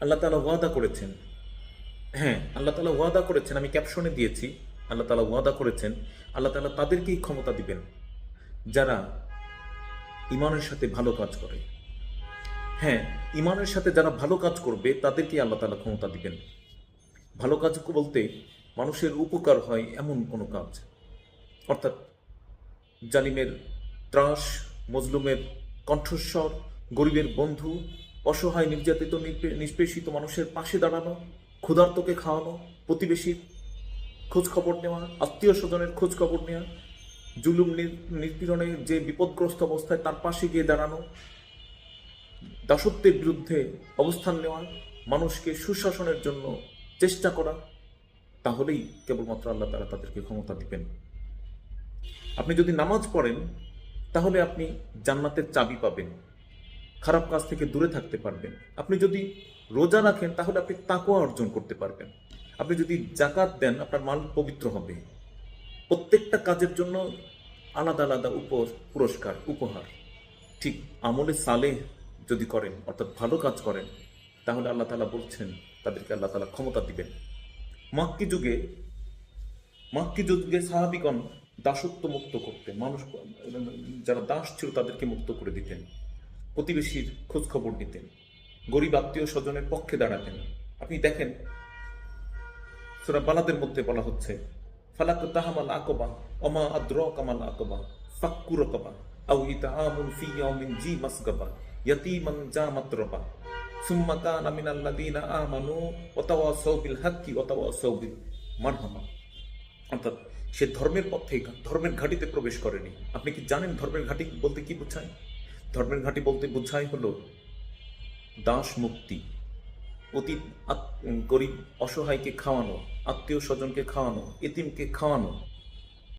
আল্লাহ তাআলা ওয়াদা করেছেন, হ্যাঁ আল্লাহ তাআলা ওয়াদা করেছেন, আমি ক্যাপশনে দিয়েছি, আল্লাহ তাআলা ওয়াদা করেছেন আল্লাহ তাআলা তাদেরকেই ক্ষমতা দিবেন যারা ইমানের সাথে ভালো কাজ করে। হ্যাঁ, ইমানের সাথে যারা ভালো কাজ করবে তাদেরকেই আল্লাহ তাআলা ক্ষমতা দিবেন। ভালো কাজ বলতে মানুষের উপকার হয় এমন কোনো কাজ, অর্থাৎ জালিমের ত্রাস, মজলুমের কণ্ঠস্বর, গরিবের বন্ধু, অসহায় নির্যাতিত নিষ্পেষিত মানুষের পাশে দাঁড়ানো, ক্ষুধার্তকে খাওয়ানো, প্রতিবেশীর খোঁজ খবর নেওয়া, আত্মীয় স্বজনের খোঁজ খবর নেওয়া, জুলুম নিপীড়নে যে বিপদগ্রস্ত অবস্থায় তার পাশে গিয়ে দাঁড়ানো, দাসত্বের বিরুদ্ধে অবস্থান নেওয়া, মানুষকে সুশাসনের জন্য চেষ্টা করা, তাহলেই কেবলমাত্র আল্লাহ তাআলা তাদেরকে ক্ষমতা দিবেন। আপনি যদি নামাজ পড়েন তাহলে আপনি জান্নাতের চাবি পাবেন, খারাপ কাজ থেকে দূরে থাকতে পারবেন। আপনি যদি রোজা রাখেন তাহলে আপনি তাকওয়া অর্জন করতে পারবেন। আপনি যদি জাকাত দেন আপনার মাল পবিত্র হবে। প্রত্যেকটা কাজের জন্য আলাদা আলাদা পুরস্কার, উপহার। ঠিক আমলে সালেহ যদি করেন, অর্থাৎ ভালো কাজ করেন, তাহলে আল্লাহ তাআলা বলছেন তাদেরকে আল্লাহ তাআলা ক্ষমতা দিবেন। মাক্কি যুগে মাক্কি যুগে সাহাবিগণ দাসত্ব মুক্ত করতেন, মানুষ যারা দাস ছিল তাদেরকে মুক্ত করে দিতেন, প্রতিবেশীর খোঁজ খবর নিতেন, গরিব আত্মীয় স্বজনের পক্ষে দাঁড়াতেন। আপনি দেখেন সূরা বালাদের মধ্যে বলা হচ্ছে ফালাক তাহামাল আকবা ওমা আদরাকামাল আকবা ফাক্কু রাকাবা আও ইতআমুন ফি ইয়াউমিন জি মাসগাবা ইয়াতীমান যা মাতরাবা সুম্মা কানা মিনাল্লাযীনা আমানু ওয়া তাওয়াসাউ বিল হাক্কি ওয়া তাওয়াসাউ বিল মারহামা। অর্থাৎ সে ধর্মের পথে, ধর্মের ঘাঁটিতে প্রবেশ করেনি। আপনি কি জানেন ধর্মের ঘাঁটি বলতে কি বোঝায়? ধর্মের ঘাঁটি বলতে বোঝায় হলো দাস মুক্তি, অতি গরিব অসহায়কে খাওয়ানো, আত্মীয় স্বজনকে খাওয়ানো, এতিমকে খাওয়ানো,